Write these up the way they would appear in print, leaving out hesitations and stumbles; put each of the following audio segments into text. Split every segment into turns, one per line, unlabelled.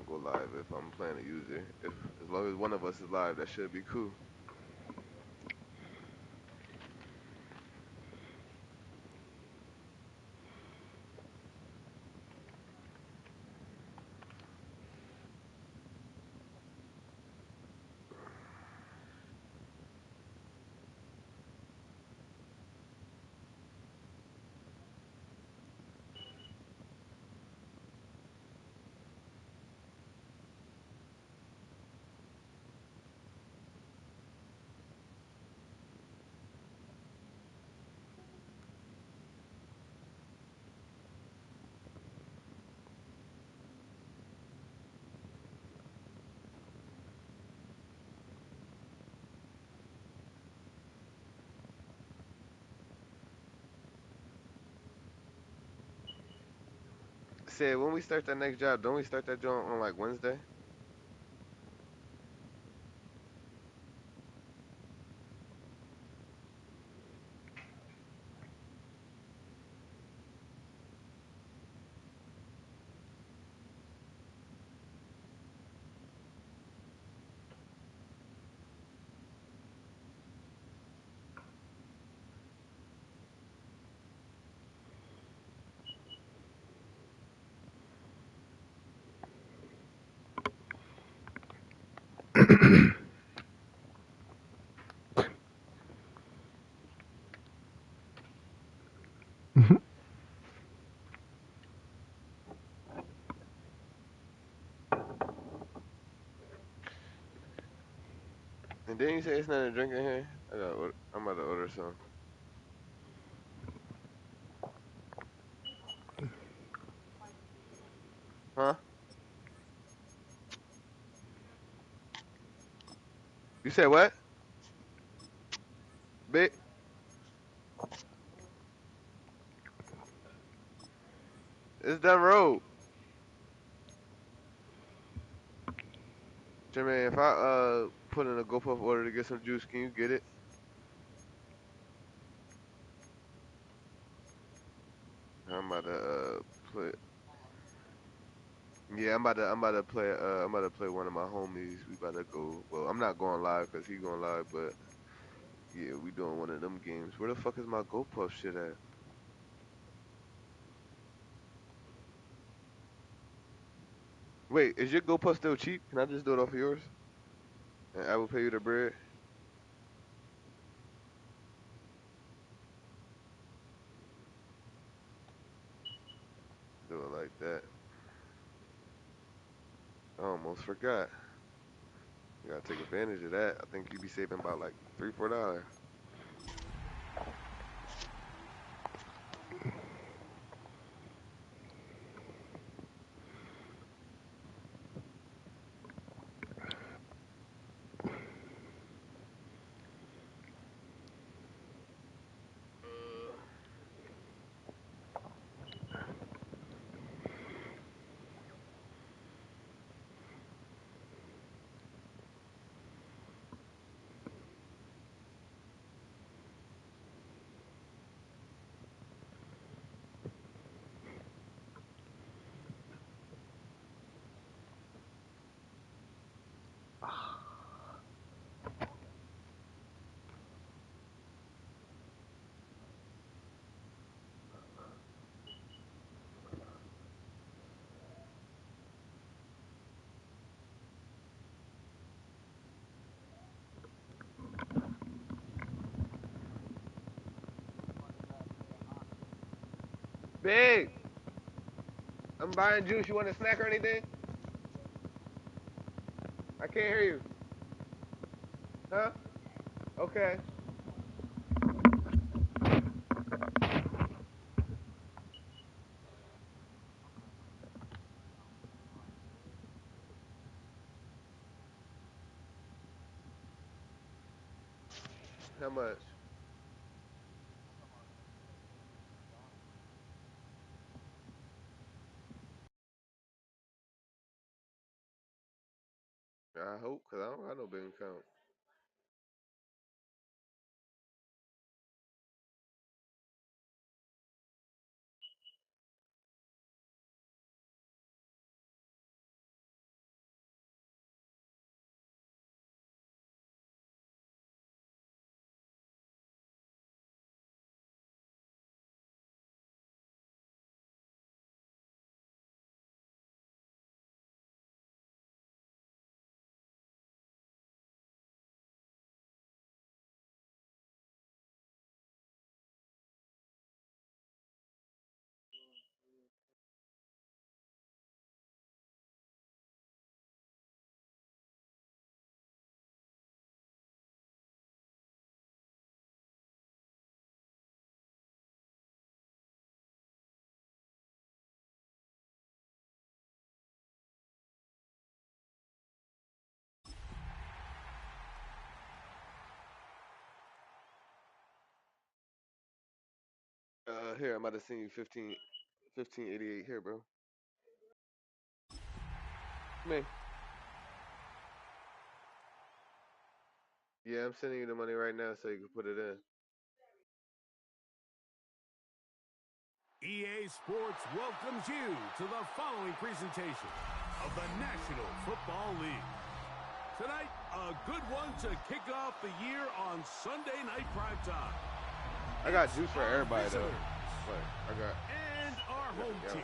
don't go live if I'm playing a user. If as long as one of us is live, that should be cool. Say when we start that next job, don't we start that joint on like Wednesday? And then you say it's not a drink in here. I'm about to order some. Huh? You said what? Big. It's done road. Jermaine, if I put in a GoPuff order to get some juice, can you get it? I'm about to play. Yeah, I'm about to play one of my homies. We about to go. Well, I'm not going live because he going live, but yeah, we doing one of them games. Where the fuck is my GoPuff shit at? Wait, is your GoPuff still cheap? Can I just do it off of yours? And I will pay you the bread. Do it like that. I almost forgot. You gotta take advantage of that. I think you be saving about like $3, $4. Big, I'm buying juice. You want a snack or anything? I can't hear you. Huh? Okay. How much? I hope, cause I don't got no bank account. Here, I'm about to send you 1588 here, bro. Come here. Yeah, I'm sending you the money right now so you can put it in.
EA Sports welcomes you to the following presentation of the National Football League. Tonight, a good one to kick off the year on Sunday Night Primetime.
I got juice for everybody, though. Like, I got...
And our home team.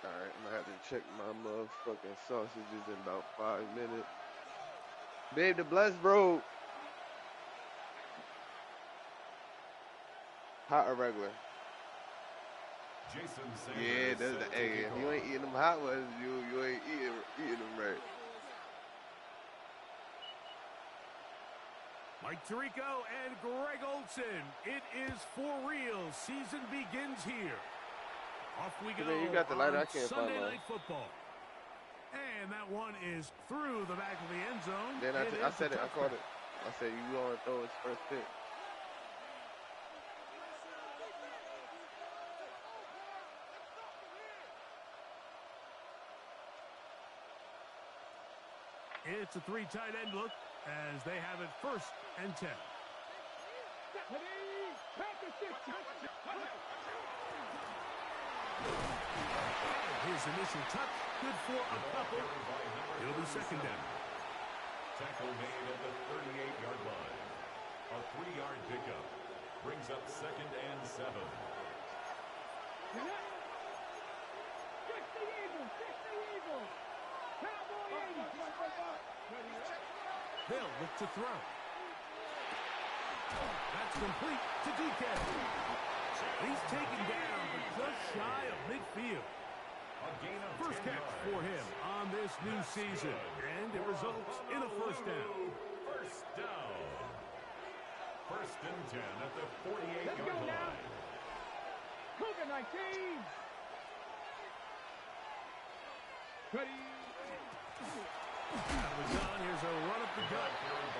Alright, I'm gonna have to check my motherfucking sausages in about 5 minutes. Babe, the blessed bro. Hot or regular?
Jason
yeah, that's the egg. If you ain't eating them hot ones, you ain't eating them right.
Mike Tirico and Greg Olson. It is for real. Season begins here. Off we go.
Man, you got the lighter. I can't
Sunday
find
Night Football. And that one is through the back of the end zone.
Then I said it. I called it. I said you going to throw his first pick.
It's a 3 tight end look as they have it 1st and 10. His initial touch, good for a couple. It'll be 2nd down.
Tackle made at the 38-yard line. A 3-yard pickup brings up 2nd and 7.
They'll look to throw. That's complete to DK. He's taken down, but just shy of midfield. First catch for him on this new season, and it results in a 1st down.
1st down. 1st and 10 at the 48-yard line.
Cougar 19. Ready.
That was done. Here's a run up the gut.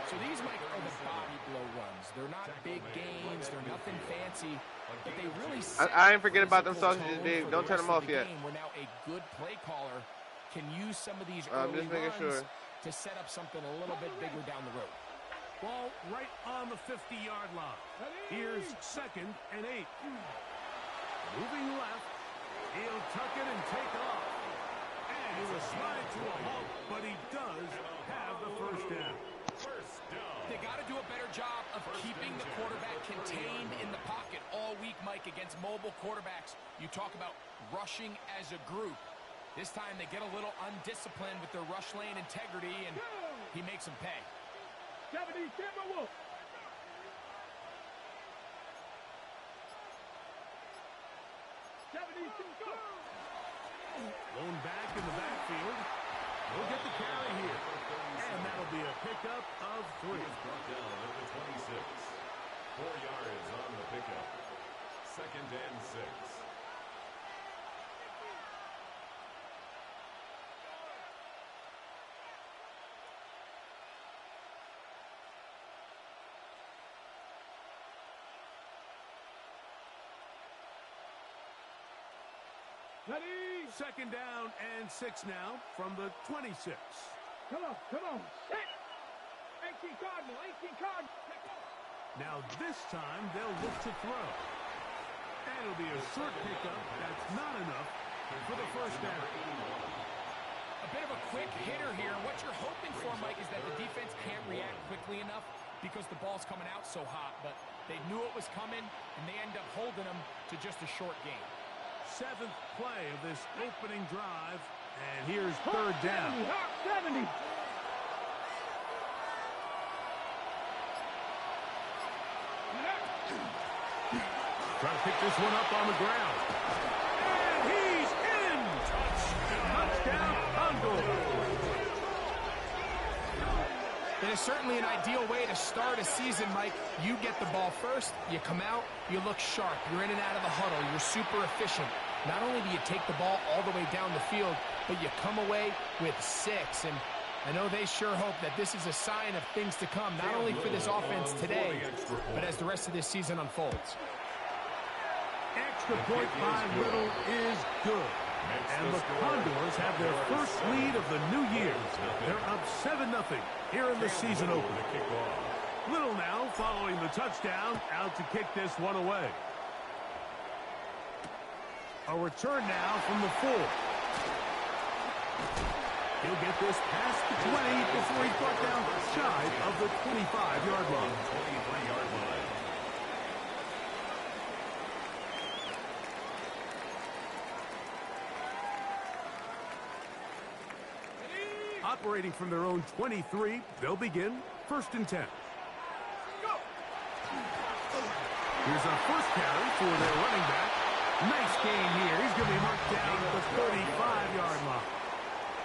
So these, Mike, are the body blow runs. They're not big gains. They're nothing fancy. But they really
I ain't forget about them sausages, Dave. Don't turn them off yet.
Where now a good play caller can use some of these early runs to set up something a little bit bigger down the road.
Ball right on the 50-yard line. Here's 2nd and 8. Moving left. He'll tuck it and take off. And he will slide to a halt, but he does have the 1st down.
They got to do a better job of keeping the quarterback contained in the pocket all week, Mike, against mobile quarterbacks. You talk about rushing as a group. This time they get a little undisciplined with their rush lane integrity, and he makes them pay.
70 Timberwolf.
Lone back in the backfield. We'll get the carry here. And that'll be a pickup of 3.
Brought down at the 26. 4 yards on the pickup. 2nd and 6.
Ready.
2nd down and 6 now from the 26.
Come on. Set. 18 Cardinal.
Now this time they'll look to throw. And it'll be a short pickup. That's not enough for the 1st down.
A bit of a quick hitter here. What you're hoping for, Mike, is that the defense can't react quickly enough because the ball's coming out so hot. But they knew it was coming, and they end up holding them to just a short gain.
7th play of this opening drive, and here's 3rd down.
70.
Trying to pick this one up on the ground. And he's in! Touchdown, Bundle.
It is certainly an ideal way to start a season, Mike. You get the ball first, you come out, you look sharp, you're in and out of the huddle, you're super efficient. Not only do you take the ball all the way down the field, but you come away with 6. And I know they sure hope that this is a sign of things to come, not only for this offense today, but as the rest of this season unfolds.
Extra point by Little is good. And the Condors have their first lead of the new year. They're up 7-0 here in the season opener. Little now following the touchdown, out to kick this one away. A return now from the 4. He'll get this past the 20 before he's brought down shy of the 25-yard line.
23-yard line.
Operating from their own 23, they'll begin 1st and 10. Here's a first carry for their running back. Nice gain here. He's going to be marked down at the 35-yard line.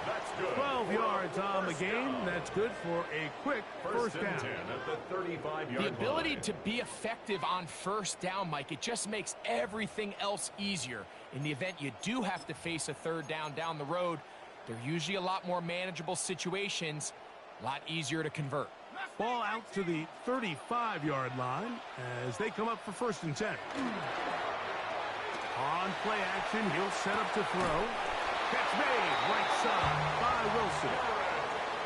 That's good.
12 yards on the game. That's good for a quick first down.
At the 35-yard line.
The ability to be effective on first down, Mike, it just makes everything else easier. In the event you do have to face a third down the road, they're usually a lot more manageable situations, a lot easier to convert.
Ball out to the 35-yard line as they come up for 1st and 10. On play action, he'll set up to throw. Catch made, right side by Wilson.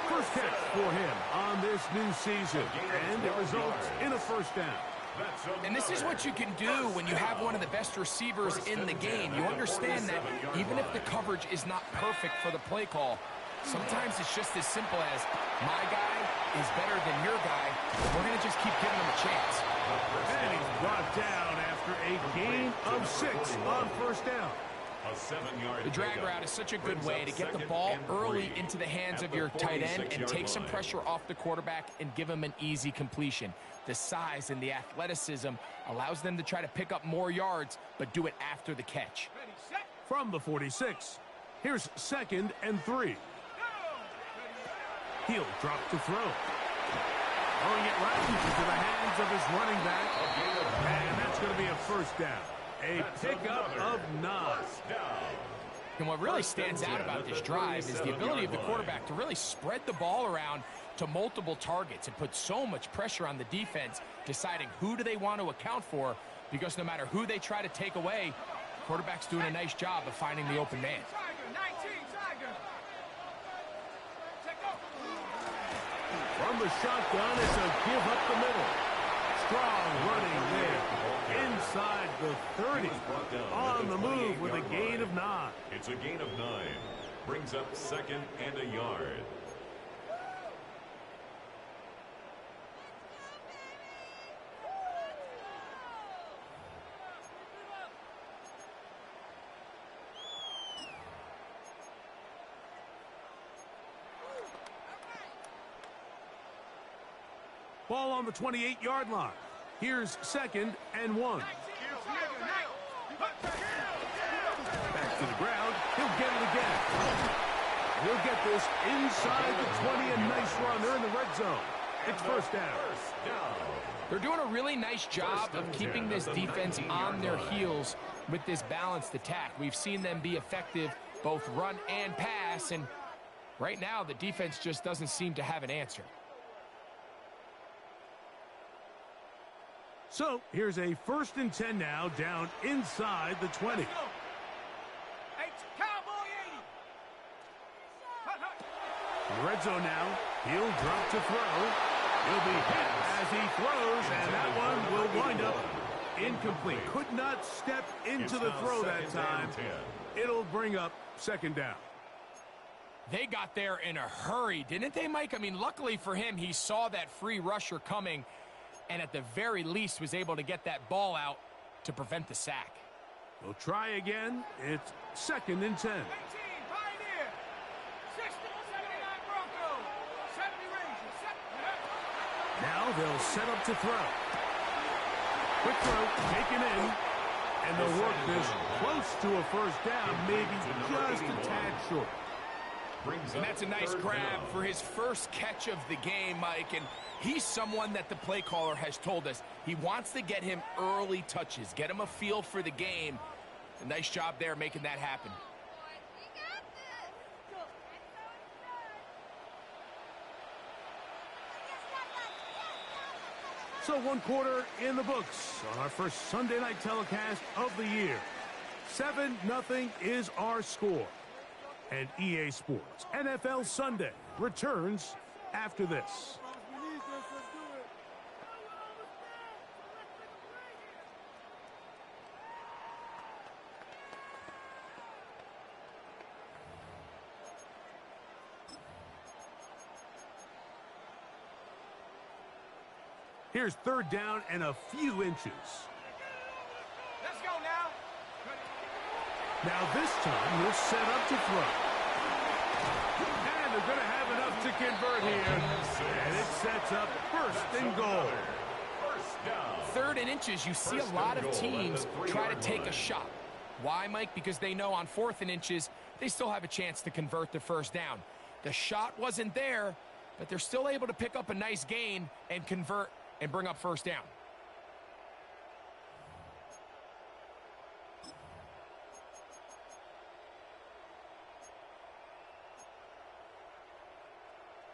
First catch for him on this new season, and it results in a first down.
And this is what you can do when you have one of the best receivers in the game. You understand that even if the coverage is not perfect for the play call, sometimes it's just as simple as my guy is better than your guy. We're going to just keep giving him a chance.
And he's brought down after a gain of 6 on first down.
A 7-yard
The drag route is such a good way to get the ball early into the hands of your tight end and take some pressure off the quarterback and give him an easy completion. The size and the athleticism allows them to try to pick up more yards, but do it after the catch.
From the 46, here's 2nd and 3. He'll drop to throw. Throwing it right into the hands of his running back. And that's going to be a first down. A pickup of 9.
And what really stands out about this drive is the ability of the quarterback to really spread the ball around to multiple targets and put so much pressure on the defense, deciding who do they want to account for, because no matter who they try to take away, the quarterback's doing a nice job of finding the open man.
From the shotgun, it's a give up the middle. Strong running there. Inside the 30. On the move with a gain of 9.
It's a gain of 9. Brings up 2nd and a yard.
Ball on the 28-yard line. Here's 2nd and 1. Back to the ground. He'll get it again. He'll get this inside the 20. A nice run. They're in the red zone. It's first down.
They're doing a really nice job of keeping this defense on their heels with this balanced attack. We've seen them be effective both run and pass, and right now the defense just doesn't seem to have an answer.
So here's a 1st and 10 now, down inside the 20. Red zone now. He'll drop to throw. He'll be hit as he throws, and that one will wind up incomplete. Could not step into the throw that time. It'll bring up 2nd down.
They got there in a hurry, didn't they, Mike? I mean, luckily for him, he saw that free rusher coming, and at the very least was able to get that ball out to prevent the sack.
We'll try again. It's 2nd and 10. Now they'll set up to throw. Quick throw, taken in, and they'll work this close to a first down, maybe just a tad short.
And that's a nice grab for his first catch of the game, Mike, and he's someone that the play caller has told us he wants to get him early touches, get him a feel for the game. A nice job there making that happen.
So 1 quarter in the books on our first Sunday night telecast of the year. 7-0 is our score. And EA Sports NFL Sunday returns after this. Here's 3rd down and a few inches.
Let's go now.
Now this time we'll set up to throw. And they're going to have enough to convert here. And it sets up 1st and goal.
3rd and inches, you see a lot of teams try to take a shot. Why, Mike? Because they know on 4th and inches, they still have a chance to convert to 1st down. The shot wasn't there, but they're still able to pick up a nice gain and convert and bring up 1st down.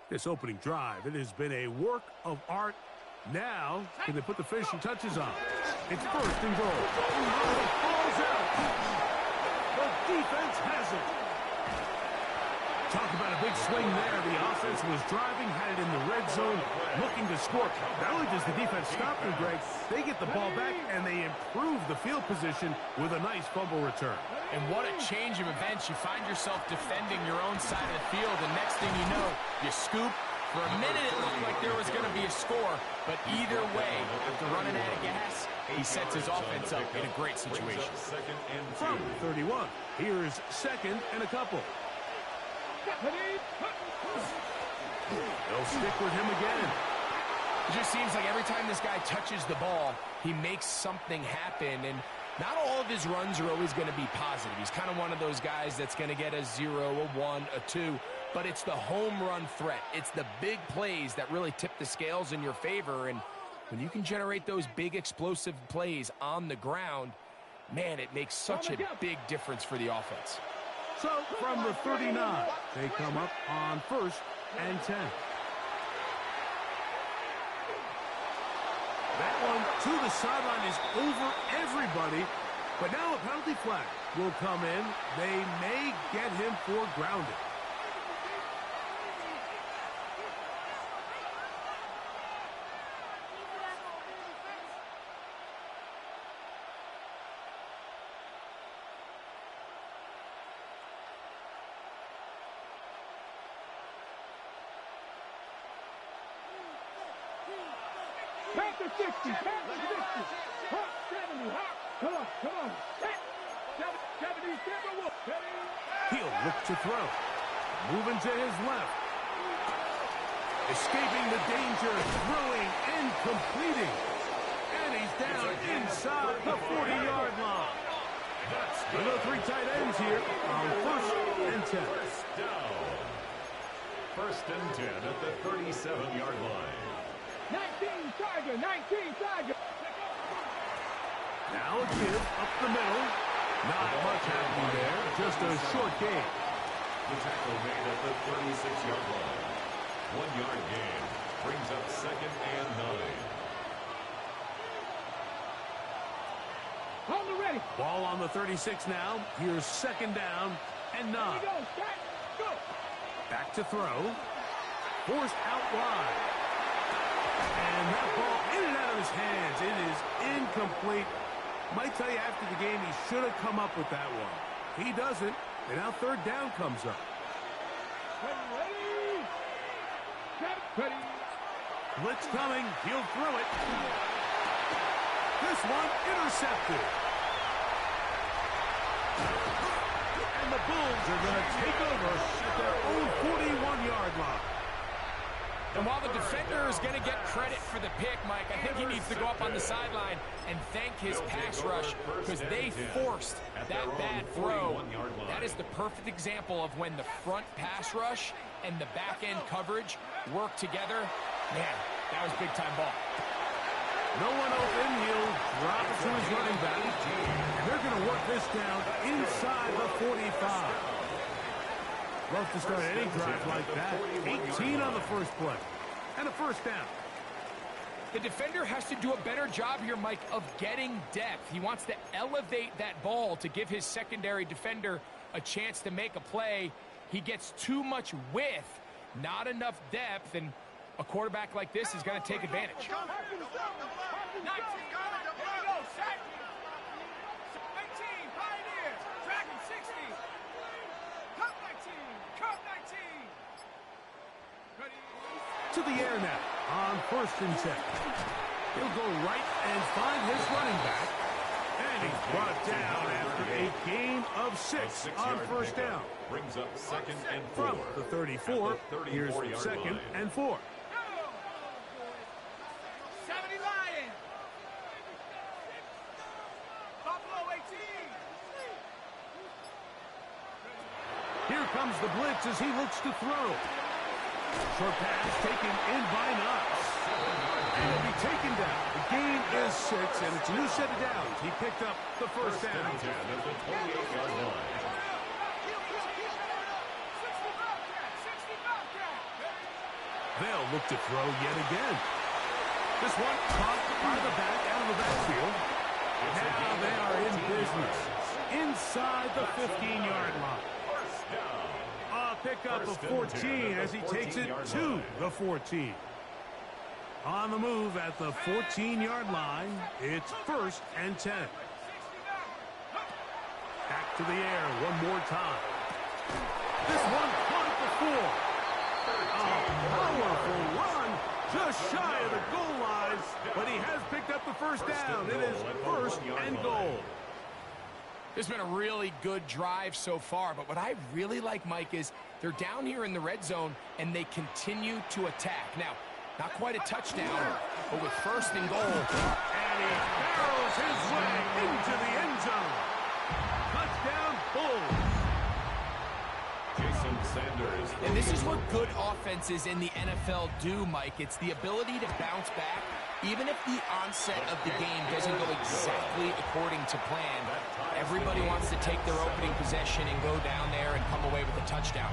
This opening drive, it has been a work of art. Now, can they put the finishing touches on? It's 1st and goal. It falls out. The defense has it. Talk about a big swing there. The offense was driving, had it in the red zone, looking to score. Not only does the defense stop them, Greg, they get the ball back, and they improve the field position with a nice fumble return.
And what a change of events. You find yourself defending your own side of the field, and next thing you know, you scoop. For a minute, it looked like there was going to be a score, but either way, after running out of gas, he sets his offense up in a great situation.
From 31, here's 2nd and a couple. They'll stick with him again.
It just seems like every time this guy touches the ball, he makes something happen, and not all of his runs are always going to be positive. He's kind of one of those guys that's going to get a 0, a 1, a 2, but it's the home run threat. It's the big plays that really tip the scales in your favor, and when you can generate those big explosive plays on the ground, man, it makes such a big difference for the offense.
So, from the 39, they come up on 1st and 10. That one to the sideline is over everybody, but now a penalty flag will come in. They may get him for grounding.
Back to 60, back to 60. Hot 70, hot. Come on. 70, Timberwolf.
He'll look to throw. Moving to his left. Escaping the danger, throwing and completing. And he's down inside the 40-yard line. The 3 tight ends here on 1st and 10.
First and 10 at the 37-yard line.
19 Tiger.
Now a give up the middle. Not much happening there. Just a short gain.
The tackle made at the 36-yard line. 1-yard gain brings up 2nd and 9.
On the ready.
Ball on the 36 now. Here's 2nd down and 9.
Go.
Back to throw. Forced out wide. And that ball in and out of his hands. It is incomplete. Might tell you after the game he should have come up with that one. He doesn't. And now 3rd down comes up.
Ready.
Blitz coming. He'll throw it. This one intercepted. And the Bulls are going to take over at their own 41-yard line.
And while the defender is going to get credit for the pick, Mike, I think he needs to go up on the sideline and thank his pass rush because they forced that bad throw. That is the perfect example of when the front pass rush and the back-end coverage work together. Man, that was big-time ball.
No one open. He'll drop it to his running back. And they're going to work this down inside the 45. Love to start any drive like that. 18 on the first play. And a 1st down.
The defender has to do a better job here, Mike, of getting depth. He wants to elevate that ball to give his secondary defender a chance to make a play. He gets too much width, not enough depth, and a quarterback like this is going to take advantage.
19, Pioneers, Dragon 60, Cup 19, Cup 19. Ready?
To the air now on 1st and 10. He'll go right and find his running back. And he's brought down after a gain of 6 on 1st down.
Brings up 2nd and 4.
From the 34, here's 2nd and 4.
70 Lions. Buffalo 18.
Here comes the blitz as he looks to throw. Short pass taken in by Knox. And he'll be taken down. The gain is 6, and it's a new set of downs. He picked up the 1st down.
At the 28-yard line.
They'll look to throw yet again. This one caught by the back out of the backfield. Now they are in business inside the 15-yard line. A pickup of 14 as he takes it to the 14. On the move at the 14-yard line, it's 1st and 10. Back to the air one more time. This one caught at the 4. A powerful run just shy of the goal line, but he has picked up the 1st down. It is 1st and goal.
It's been a really good drive so far, but what I really like, Mike, is they're down here in the red zone, and they continue to attack. Now, not quite a touchdown, but with 1st and goal.
And he barrels his way into the end zone. Touchdown, Bulls.
Jason Sanders.
And this is what good offenses in the NFL do, Mike. It's the ability to bounce back, even if the onset of the game doesn't go exactly according to plan. Everybody wants to take their opening possession and go down there and come away with a touchdown.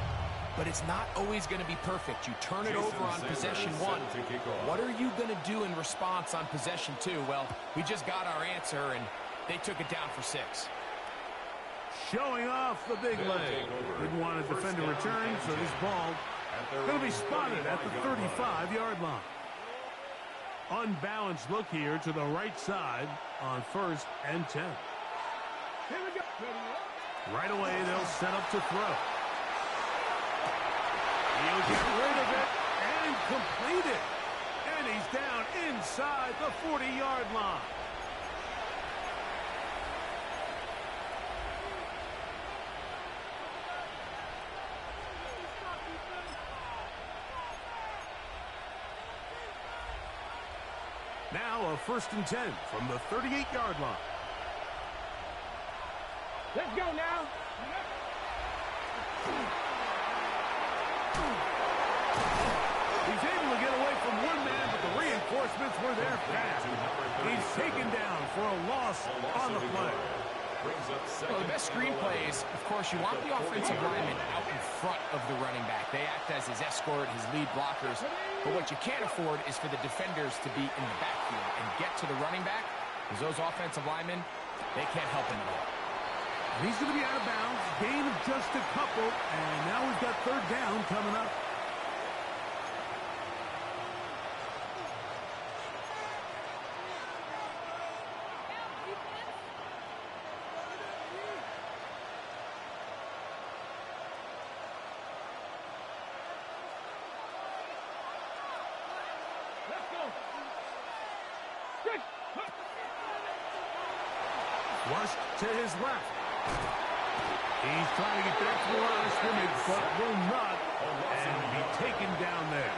But it's not always going to be perfect. You turn it over on possession 1. What are you going to do in response on possession 2? Well, we just got our answer, and they took it down for 6.
Showing off the big leg. Didn't want a defender return, so this ball going to be spotted at the 35-yard line. Unbalanced look here to the right side on 1st and 10.
Here we go.
Right away, they'll set up to throw. He'll get rid of it and complete it. And he's down inside the 40-yard line. Now a 1st and 10 from the 38-yard line.
Let's go now.
He's able to get away from one man, but the reinforcements were there fast. He's taken down for a loss on the play.
Well, the best screenplays, of course, you want the offensive lineman out in front of the running back. They act as his escort, his lead blockers. But what you can't afford is for the defenders to be in the backfield and get to the running back, because those offensive linemen, they can't help him at all.
He's going to be out of bounds, gain of just a couple, and now we've got 3rd down coming up.
Let's go.
Flushed to his left. He's trying to get back to the line of scrimmage, but will not, and be taken down there.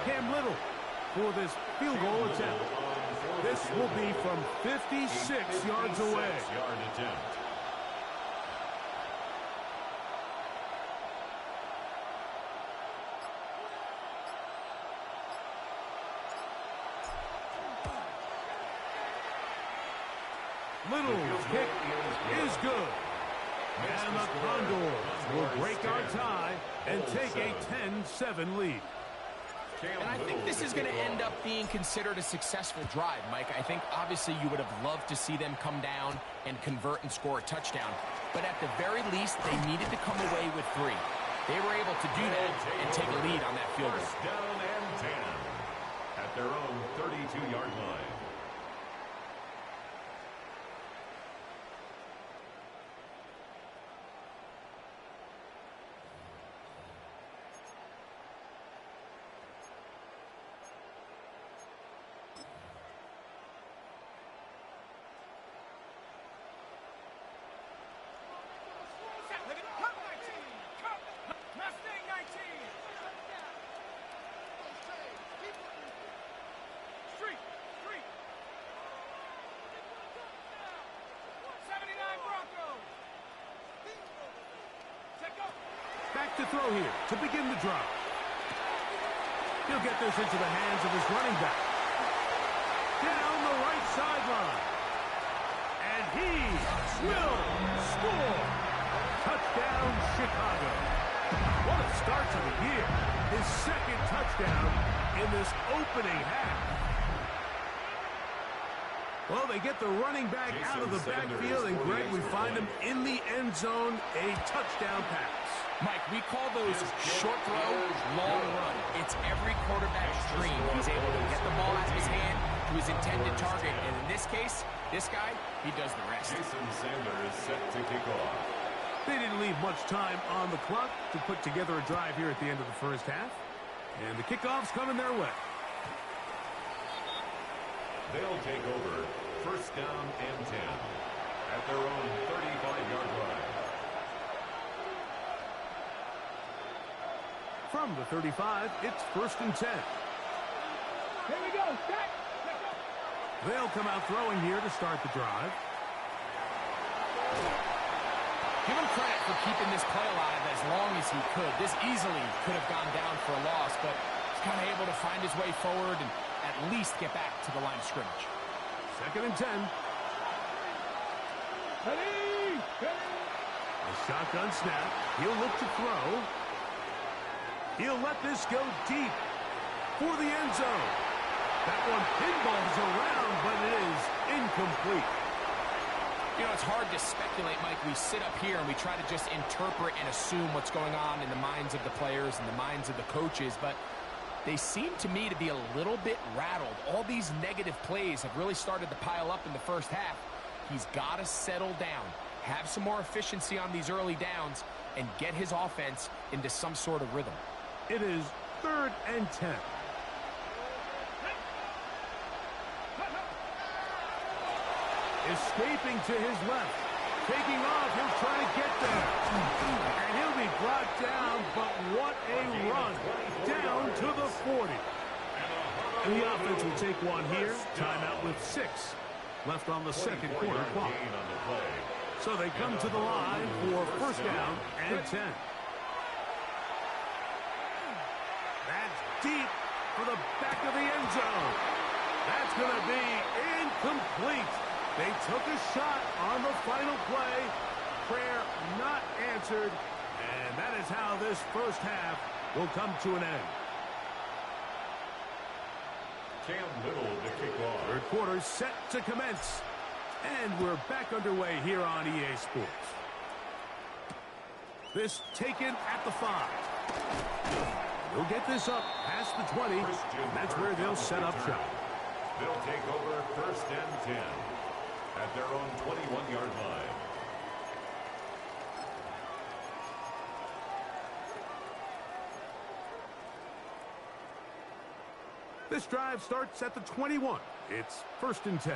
Cam Little for this field goal attempt. This will be from 56 yards away. Little's kick is good. And the Condors will break our tie and take a 10-7 lead.
And I think this is going to end up being considered a successful drive, Mike. I think obviously you would have loved to see them come down and convert and score a touchdown. But at the very least, they needed to come away with 3. They were able to do that and take a lead on that field goal.
First down and 10 at their own 32-yard line.
Back to throw here to begin the drive. He'll get this into the hands of his running back. Down the right sideline. And he will score. Touchdown, Chicago. What a start to the year. His second touchdown in this opening half. Well, they get the running back out of the backfield, and Greg, we find him in the end zone, a touchdown pass.
Mike, we call those short throw, long run. It's every quarterback's dream. He's able to get the ball out of his hand to his intended target. And in this case, this guy, he does the rest.
Jason Sandler is set to kick off.
They didn't leave much time on the clock to put together a drive here at the end of the first half. And the kickoff's coming their way.
They'll take over first down and 10 at their own 35-yard line.
From the 35, it's first and 10.
Here we go. Back.
They'll come out throwing here to start the drive.
Give him credit for keeping this play alive as long as he could. This easily could have gone down for a loss, but he's kind of able to find his way forward and at least get back to the line of scrimmage.
Second and 10.
Ready.
A shotgun snap. He'll look to throw. He'll let this go deep for the end zone. That one pinballs around, but it is incomplete.
You know, it's hard to speculate, Mike. We sit up here and we try to just interpret and assume what's going on in the minds of the players and the minds of the coaches, but they seem to me to be a little bit rattled. All these negative plays have really started to pile up in the first half. He's got to settle down, have some more efficiency on these early downs, and get his offense into some sort of rhythm.
It is third and 10. Escaping to his left. Taking off, he'll try to get there. And he'll be brought down, but what a run. Down to the 40. And the offense will take one here. Timeout with 6 left on the second quarter clock. So they come to the line for first down and 10. That's deep for the back of the end zone. That's going to be incomplete. They took a shot on the final play. Prayer not answered. And that is how this first half will come to an end.
Cam Little to kick off.
Third quarter set to commence. And we're back underway here on EA Sports. This taken at the 5. They'll get this up past the 20. That's where they'll set up shop.
They'll take over first and 10 at their own 21-yard line.
This drive starts at the 21. It's first and 10.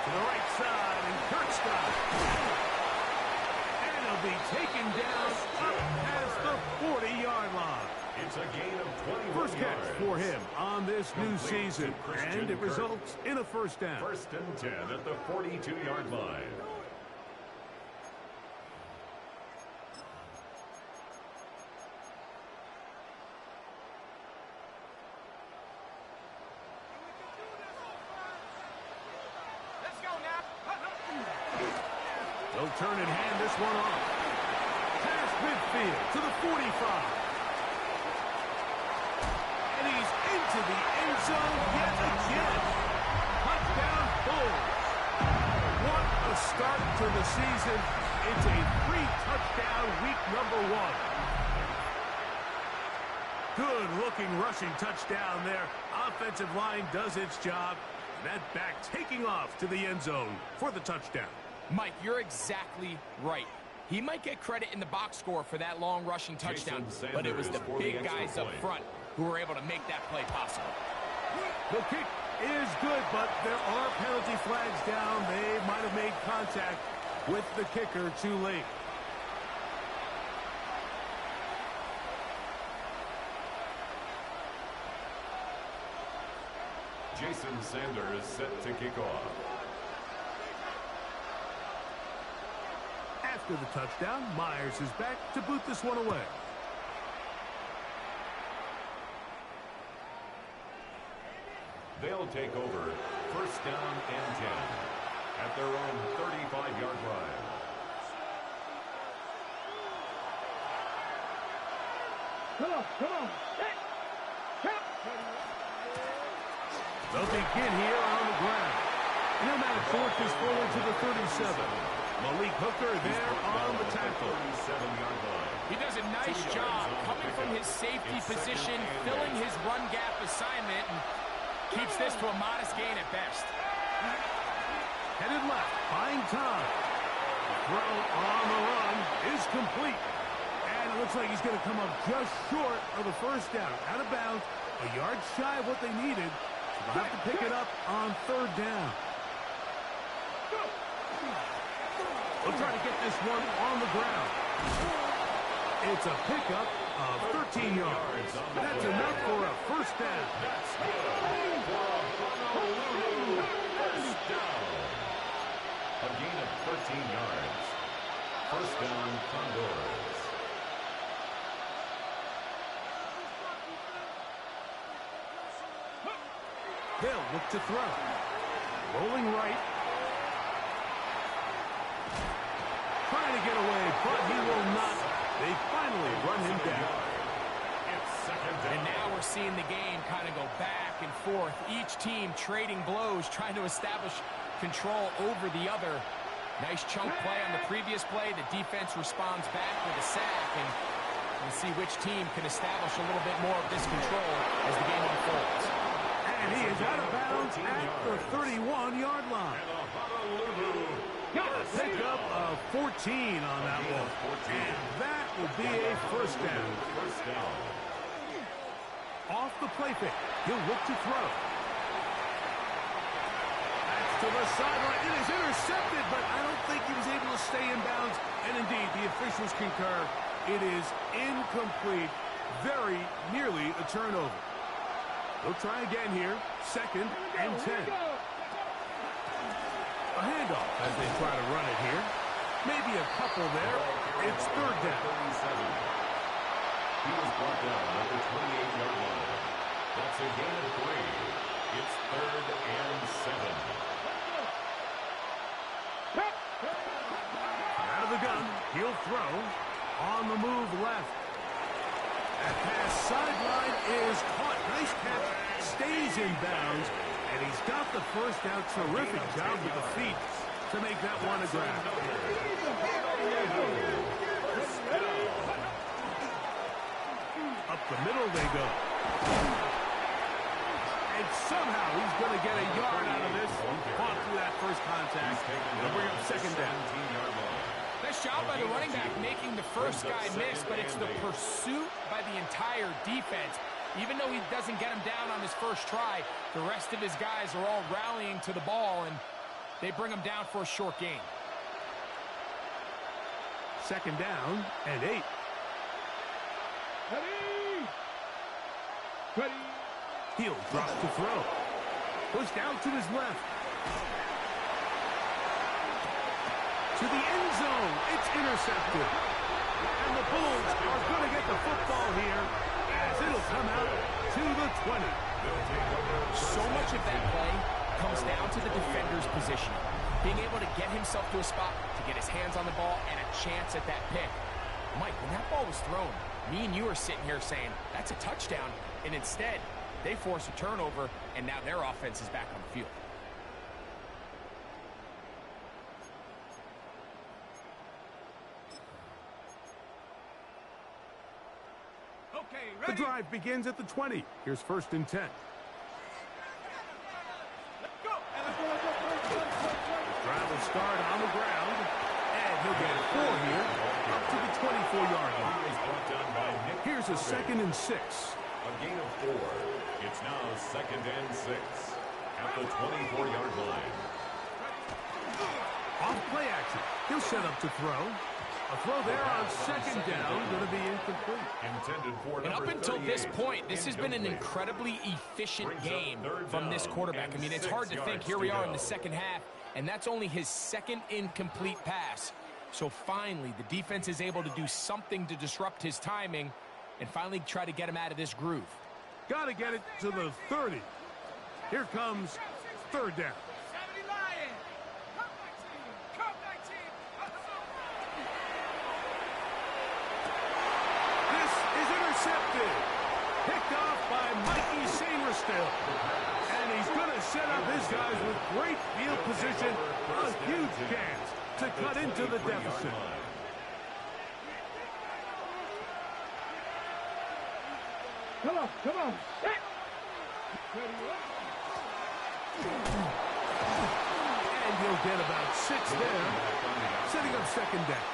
To the right side, and Kurt's got it. And he'll be taken down up past the 40-yard line.
It's a gain of 21
First catch
yards
for him on this new season, and it results in a first down.
First and 10 at the 42-yard line.
They'll turn and hand this one off. Past midfield to the 45. And he's into the end zone yet again. Touchdown Bulls. What a start to the season. It's a 3-touchdown week number 1. Good-looking rushing touchdown there. Offensive line does its job. That back taking off to the end zone for the touchdown.
Mike, you're exactly right. He might get credit in the box score for that long rushing touchdown, but it was the big guys up front who were able to make that play possible.
The kick is good, but there are penalty flags down. They might have made contact with the kicker too late.
Jason Sanders set to kick off.
After the touchdown, Myers is back to boot this one away.
They'll take over first down and 10 at their own 35-yard line.
Come on, come on.
They'll begin here on the ground. Nomadic force is forward to the 37. Malik Hooker there on the tackle.
37-yard line.
He does a nice job coming from his safety position, filling his run gap assignment, and keeps this to a modest gain at best.
Headed left, buying time. Throw on the run is complete. And it looks like he's going to come up just short of the first down. Out of bounds, a yard shy of what they needed. They'll have to pick it up on third down. They'll try to get this one on the ground. It's a pickup of 13 yards. That's enough for a first down.
That's good for a Honolulu first down. A gain of 13 yards. First down, Condors.
They'll look to throw. Rolling right. Trying to get away, but he will not. They finally run him down.
It's second down.
And now we're seeing the game kind of go back and forth. Each team trading blows, trying to establish control over the other. Nice chunk play on the previous play. The defense responds back with a sack, and we'll see which team can establish a little bit more of this control as the game unfolds.
And he is out of bounds at the 31-yard line.
And a Honolulu
Pick up of 14 on that one. And that will be a first down.
First down.
Off the play fake. He'll look to throw. That's to the sideline. It is intercepted, but I don't think he was able to stay in bounds. And indeed, the officials concur. It is incomplete. Very nearly a turnover. They'll try again here. Second and 10. A handoff as they try to run it here. Maybe a couple there. It's third down.
37. He was brought down at the 28-yard line. That's a gain of 3. It's third and 7.
Out of the gun. He'll throw. On the move left. That pass sideline is caught. Nice catch. Stays in bounds. And he's got the first down. Terrific job with the feet to make that one a grab. Up the middle they go. And somehow he's going to get a yard out of this. Fought through that first contact. They'll bring up second down.
Nice job by the running back making the first guy miss, but it's the pursuit by the entire defense. Even though he doesn't get him down on his first try, the rest of his guys are all rallying to the ball, and they bring him down for a short gain.
Second down and 8.
Ready.
He'll drop to throw. Push down to his left. To the end zone. It's intercepted. And the Bulls are going to get the football here as it'll come out to the 20.
So much of that play comes down to the defender's positioning. being able to get himself to a spot, to get his hands on the ball, and a chance at that pick. Mike, when that ball was thrown, me and you are sitting here saying, that's a touchdown, and instead, they force a turnover, and now their offense is back on the field.
The drive begins at the 20. Here's 1st and 10. The drive will start on the ground, and he'll get 4 here, up to the 24-yard line. Here's a 2nd and 6.
A gain of 4. It's now 2nd and 6 at the 24-yard line.
Off play action. He'll set up to throw. A throw there on 2nd down, going to be incomplete.
Intended for
and up until this point, this has been an incredibly efficient game from this quarterback. I mean, it's hard to think. Here we are in the second half, and that's only his 2nd incomplete pass. So finally, the defense is able to do something to disrupt his timing and finally try to get him out of this groove.
Got to get it to the 30. Here comes 3rd down. Picked off by Mikey Sainristil. And he's going to set up his guys with great field position. A huge chance to cut into the deficit.
Come on, come on.
And he'll get about 6 there, setting up 2nd down.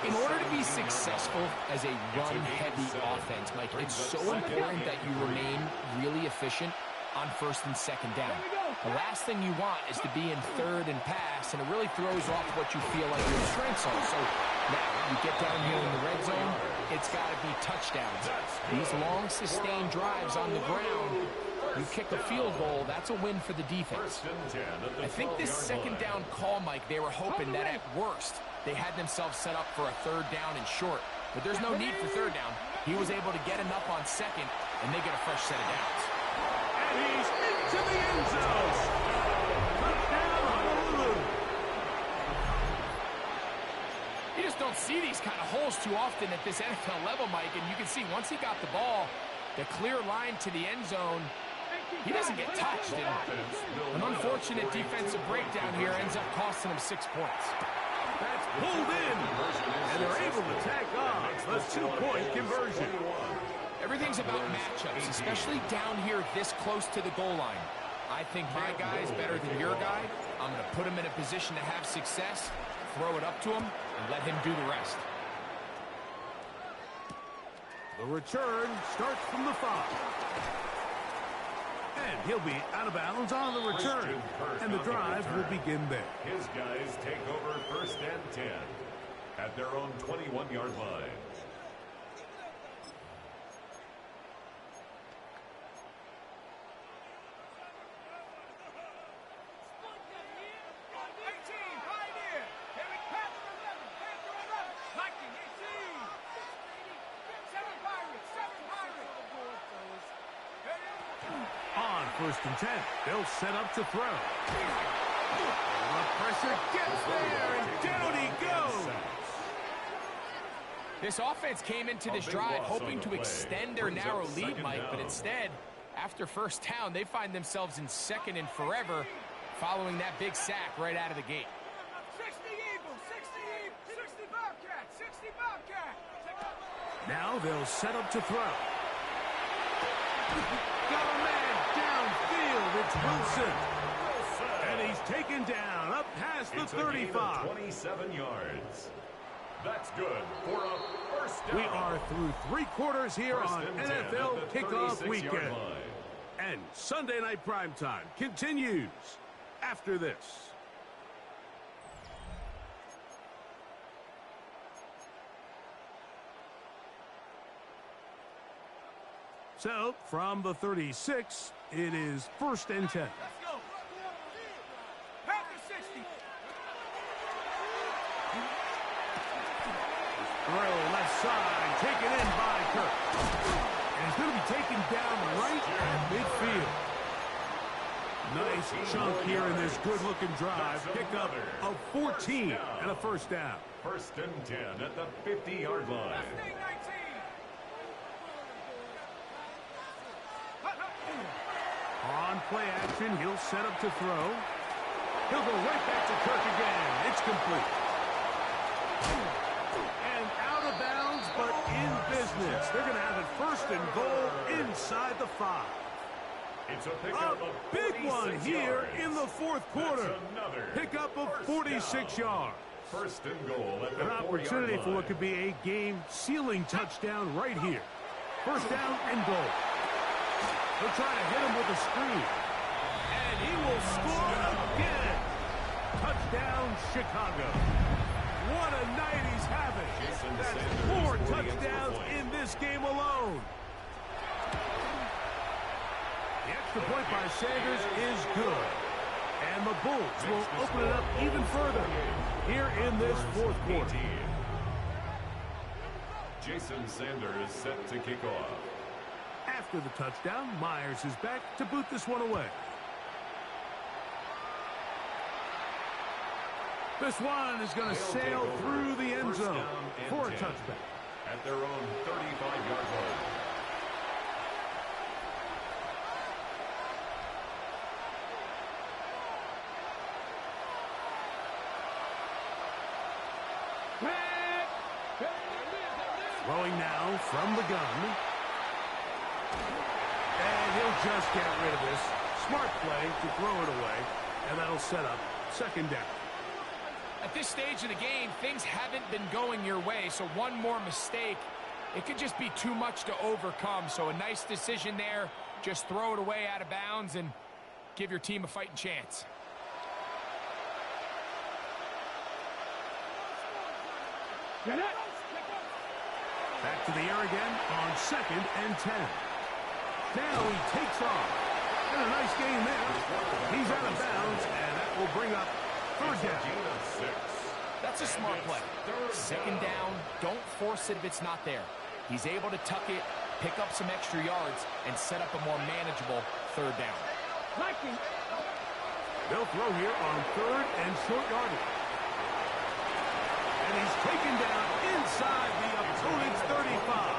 In order to be successful as a run-heavy offense, Mike, it's so important that you remain really efficient on 1st and 2nd down. The last thing you want is to be in 3rd and pass, and it really throws off what you feel like your strengths are. So now you get down here in the red zone, it's got to be touchdowns. These long, sustained drives on the ground, you kick a field goal, that's a win for the defense. I think this 2nd down call, Mike, they were hoping that at worst, they had themselves set up for a 3rd down and short. But there's no need for 3rd down. He was able to get enough on 2nd, and they get a fresh set of downs.
And he's into the end zone. Touchdown, Honolulu.
You just don't see these kind of holes too often at this NFL level, Mike. And you can see once he got the ball, the clear line to the end zone, he doesn't get touched. And an unfortunate defensive breakdown here ends up costing him 6 points.
That's pulled in, and they're able to tack on a 2-point conversion.
Everything's about matchups, especially down here this close to the goal line. I think my guy is better than your guy. I'm going to put him in a position to have success, throw it up to him, and let him do the rest.
The return starts from the 5. And he'll be out of bounds on the return. And the drive will begin there.
His guys take over 1st and 10 at their own 21-yard line.
On 1st and 10, they'll set up to throw. The pressure gets there, and down he goes.
This offense came into this drive hoping to extend their narrow lead, Mike, but instead, after 1st down, they find themselves in 2nd and forever following that big sack right out of the gate.
60 Eagles, 60 Bobcats, 60 Bobcats.
Now they'll set up to throw. Got a man downfield. It's Wilson. And he's taken down up past the 35.
27 yards. That's good for a 1st down.
We are through 3 quarters here on NFL Kickoff Weekend.
Line.
And Sunday Night Primetime continues after this. So, from the 36, it is 1st and 10.
Let's go. Packers 60.
Throw left side, taken in by Kirk. And it's going to be taken down right at midfield. Nice chunk here in this good-looking drive. Pickup of 14 and a first down.
First and 10 at the 50-yard line.
On play action, he'll set up to throw. He'll go right back to Kirk again. It's complete. And out of bounds, but in business. They're going to have it first and goal inside the 5.
It's a pickup of
big one here
yards.
in the fourth quarter. Pickup of 46 yards.
First and goal at the
An
4-yard
opportunity
line.
for what could be a game-sealing touchdown right here. First down and goal. They'll try to hit him with a screen. And he will score again. Touchdown, Chicago. What a night he's having. That's 4 touchdowns in this game alone. The extra point by Sanders is good. And the Bulls will open it up even further here in this fourth quarter.
Jason Sanders set to kick off.
After the touchdown, Myers is back to boot this one away. This one is going to sail through the end zone for a touchback.
At their own 35-yard line.
Throwing now from the gun. And he'll just get rid of this. Smart play to throw it away. And that'll set up second down.
At this stage of the game, things haven't been going your way, so one more mistake, it could just be too much to overcome. So a nice decision there. Just throw it away out of bounds and give your team a fighting chance.
Back to the air again on second and 10. Now he takes off. And a nice game there. He's out of bounds, and that will bring up third down.
That's a smart play. Second down, don't force it if it's not there. He's able to tuck it, pick up some extra yards, and set up a more manageable third down.
They'll throw here on third and short yardage. And he's taken down inside the opponent's 35.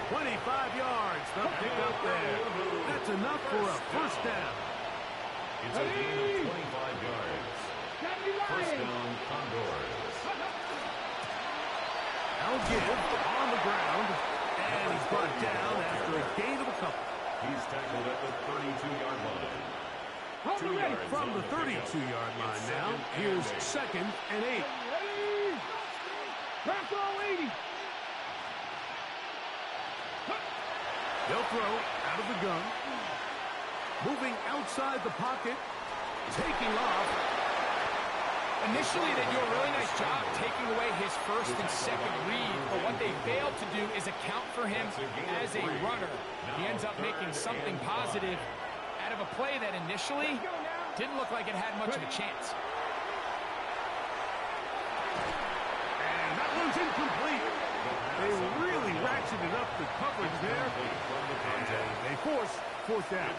25 yards, the pickup there. That's enough for a first down.
It's a gain of 25 yards. First down, Condors.
I'll give on the ground, and he's brought down after a gain of a couple.
He's tackled at the 32-yard line. 2 yards
From the
on pickup.
32-yard line
It's
now,
second and
here's
8.
second and 8. They'll throw out of the gun. Moving outside the pocket. Taking off.
Initially, they do a really nice job taking away his first and second read, but what they failed to do is account for him as a runner. He ends up making something positive out of a play that initially didn't look like it had much of a chance.
And that one's incomplete. They really ratcheted up the coverage there. And they force fourth down.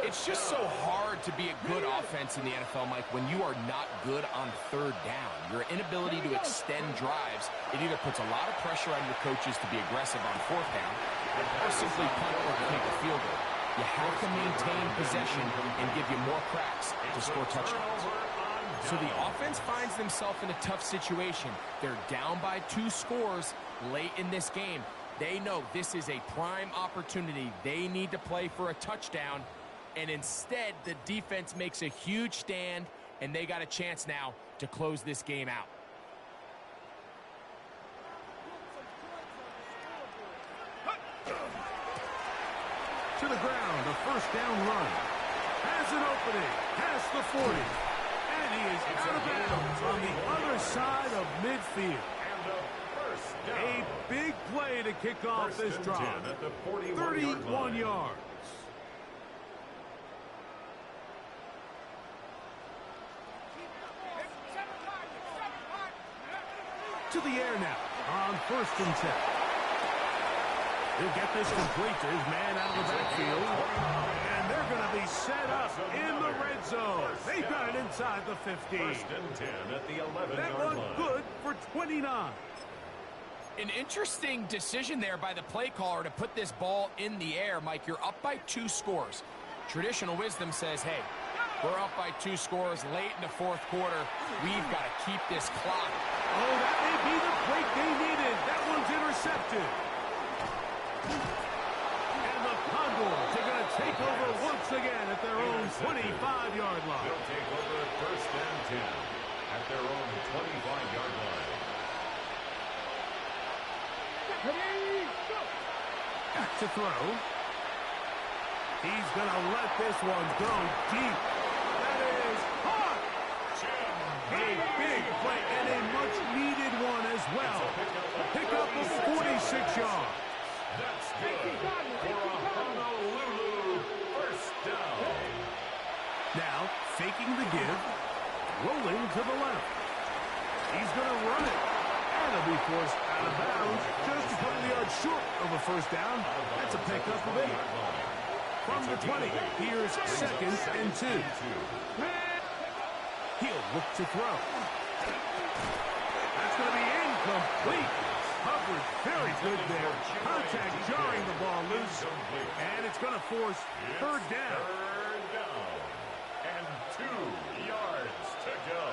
It's just so hard to be a good offense in the NFL, Mike, when you are not good on third down. Your inability to extend drives, it either puts a lot of pressure on your coaches to be aggressive on fourth down or simply punt or kick a field goal. You have to maintain possession and give you more cracks to score touchdowns. So the offense finds themselves in a tough situation. They're down by 2 scores late in this game. They know this is a prime opportunity. They need to play for a touchdown. And instead, the defense makes a huge stand, and they got a chance now to close this game out.
To the ground, a first down run. Has an opening, past the 40. And he is out of bounds on the other side of midfield. A big play to kick off this drive. 31 yards. To the air now on first and 10. He'll get this complete to his man out of the backfield. And they're going to be set up in the red zone. They got it inside the 15.
First and 10 at the 11-yard line.
That one good for 29.
An interesting decision there by the play caller to put this ball in the air. Mike, you're up by 2 scores. Traditional wisdom says, hey, we're up by 2 scores late in the fourth quarter. We've got to keep this clock.
Oh, that may be the break they needed. That one's intercepted. And the Condors are going to take over once again at their own 25-yard line.
They'll take over first and 10 at their own 25-yard line.
Back to throw. He's going to let this one go deep. That is hot. A big play and a much-needed one as well. Pick up of 46 yards.
That's good for a Honolulu first down.
Now, faking the give, rolling to the left. He's going to run it. And he'll be forced out of bounds just a couple of yards short of a first down. That's a pickup of 8. From the 20, here's second and 2. He'll look to throw. That's going to be incomplete. Coverage very good there. Contact jarring the ball loose. And it's going to force third down.
Third down. And 2 yards to go.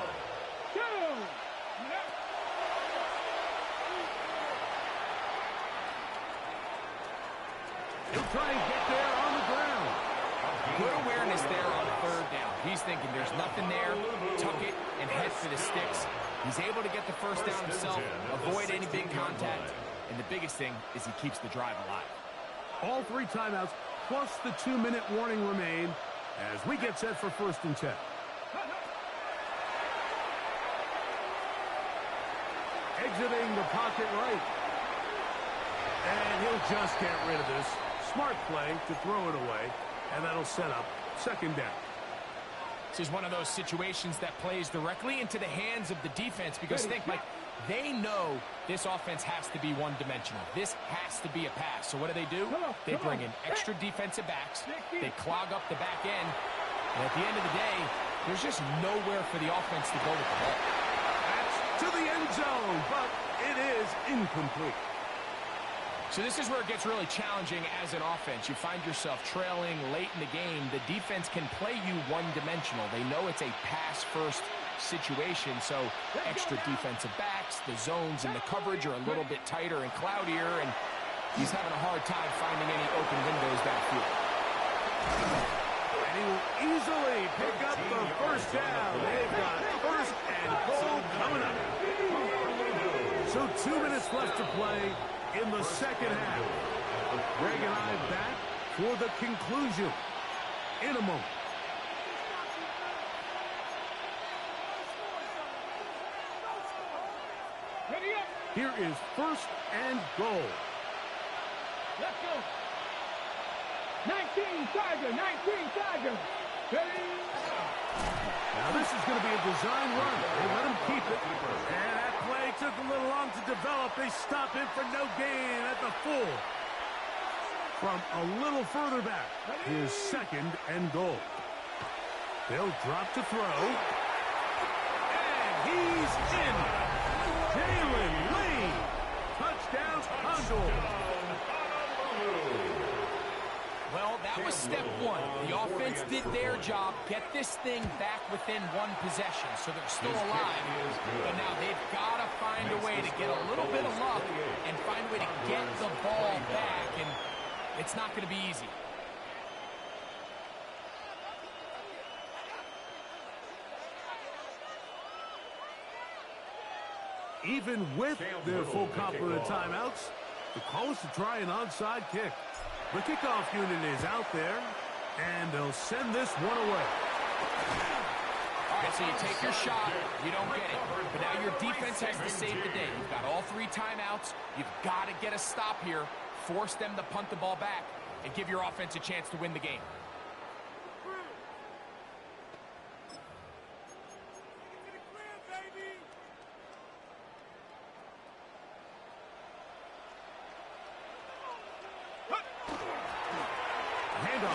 He'll try and get there on the ground.
Good awareness there on third down. He's thinking there's nothing there. Tuck it and head for the sticks. He's able to get the first down himself, avoid any big contact. And the biggest thing is he keeps the drive alive.
All 3 timeouts plus the 2-minute warning remain as we get set for first and 10. Exiting the pocket right. And he'll just get rid of this. Smart play to throw it away. And that'll set up second down.
This is one of those situations that plays directly into the hands of the defense because think, Mike, they know this offense has to be one-dimensional. This has to be a pass. So what do? They bring in extra defensive backs. They clog up the back end. And at the end of the day, there's just nowhere for the offense to go with the ball.
That's to the end zone, but it is incomplete.
So this is where it gets really challenging as an offense. You find yourself trailing late in the game. The defense can play you one-dimensional. They know it's a pass-first situation, so extra defensive backs, the zones and the coverage are a little bit tighter and cloudier, and he's having a hard time finding any open windows downfield.
And he will easily pick up the first down. They've got first and goal coming up. So 2 minutes left to play in the second half. Greg and I back for the conclusion in a moment. Here is first and goal.
Let's go. 19 Tiger, 19 Tiger.
Now this is going to be a design run. They let him keep it. And that play took a little long to develop. They stop him for no gain at the full. From a little further back, here's second and goal. They'll drop to throw. And he's in. Jalen Lane. Touchdown, Condor.
Well, that was step one. The offense did their job, get this thing back within one possession, so they're still alive. But now they've got to find a way to get a little bit of luck and find a way to get the ball back, and it's not going to be easy.
Even with their full complement of timeouts, the call is to try an onside kick. The kickoff unit is out there, and they'll send this one away.
All right, so you take your shot, you don't get it. But now your defense has to save the day. You've got all 3 timeouts. You've got to get a stop here, force them to punt the ball back, and give your offense a chance to win the game.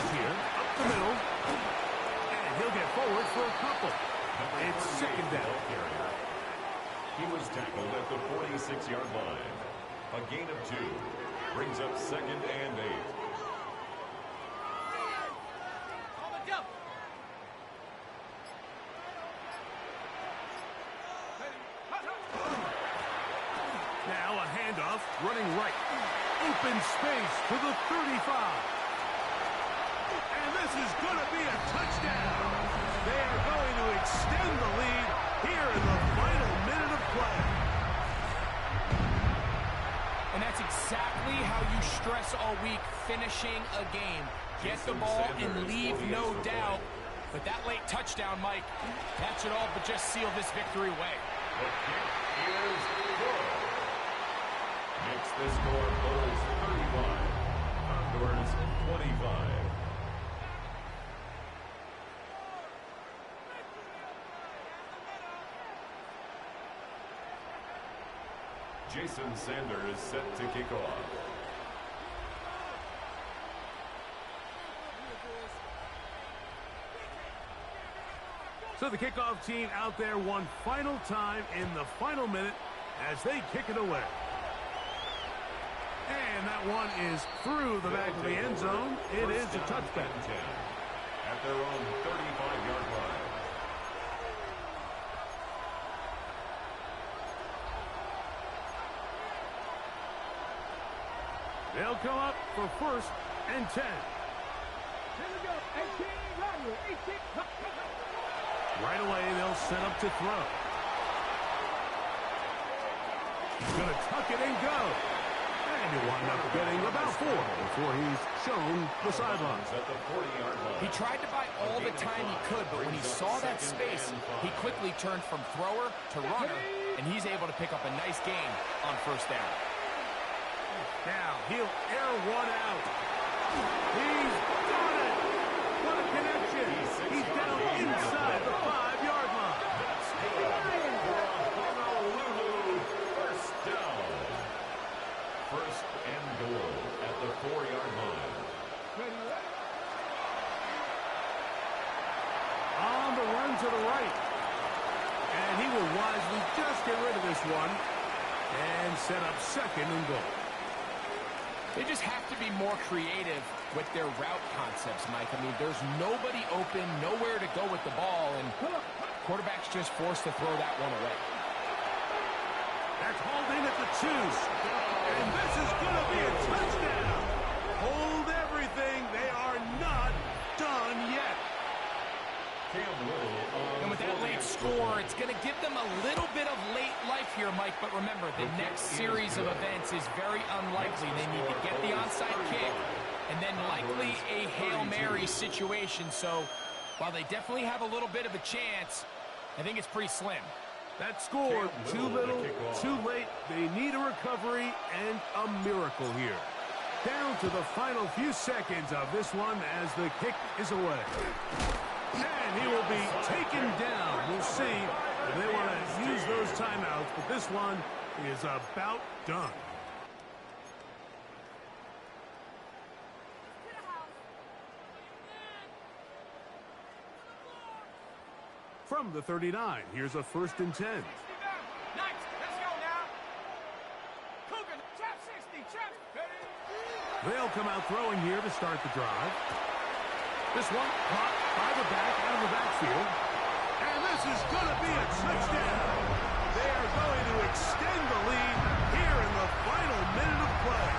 handoff here, up the middle. And he'll get forward for a couple. It's second down.
He was tackled at the 46-yard line. A gain of 2. Brings up 2nd and 8.
Now a handoff, running right. Open space to the 35. And this is going to be a touchdown. They are going to extend the lead here in the final minute of play.
And that's exactly how you stress all week, finishing a game. Get the ball and leave no doubt. But that late touchdown, Mike, that should all but just seal this victory away.
The kick is good. Makes the score Bulls 31, Condors 25. Jason Sanders set to kick off.
So the kickoff team out there one final time in the final minute as they kick it away. And that one is through the back of the end zone. It is a touchback.
At their own 35-yard line.
They'll come up for 1st and 10.
Here we go. 18, Rodney. 18.
Right away, they'll set up to throw. He's going to tuck it and go. And he'll wind up getting about 4 before he's shown the sidelines.
At the 40-yard line.
He tried to buy all the time he could, but when he saw that space, he quickly turned from thrower to runner, and he's able to pick up a nice gain on 1st down.
Now, he'll air one out. He's got it. What a connection. He's down inside the 5-yard line.
Honolulu, 1st down. 1st and goal at the 4-yard line.
On the run to the right. And he will wisely just get rid of this one and set up 2nd and goal.
They just have to be more creative with their route concepts, Mike. I mean, there's nobody open, nowhere to go with the ball, and quarterback's just forced to throw that one away.
That's hauled in at the 2. And this is going to be a touchdown. Hold everything. They are not done yet.
And with that late score, it's going to give them a little bit of late life here, Mike. But remember, the next series of events is very unlikely. They need to get the onside kick and then likely a Hail Mary situation. So while they definitely have a little bit of a chance, I think it's pretty slim.
That score, too little, too late. They need a recovery and a miracle here. Down to the final few seconds of this one as the kick is away. And he will be taken down. We'll see if they want to use those timeouts, but this one is about done. From the 39, here's a 1st and 10.
Nice. Let's go now. Cougar, chop 60, chop.
They'll come out throwing here to start the drive. This one caught by the back out of the backfield. And this is going to be a touchdown. They are going to extend the lead here in the final minute of play.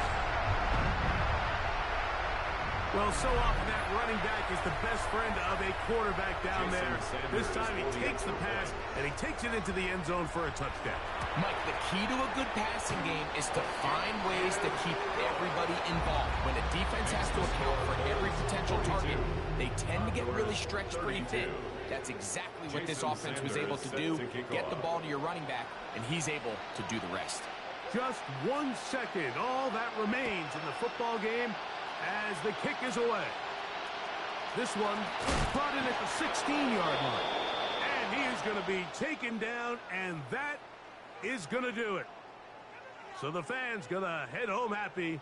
Well, so often that running back is the best friend of a quarterback down there. This time he takes the pass, and he takes it into the end zone for a touchdown.
Mike, the key to a good passing game is to find ways to keep everybody involved. When a defense has to account for every potential target, they tend to get really stretched pretty thin. That's exactly what this offense was able to do. Get the ball to your running back, and he's able to do the rest.
Just 1 second, all that remains in the football game as the kick is away. This one brought in at the 16-yard line. And he is going to be taken down, and that is going to do it. So the fans going to head home happy.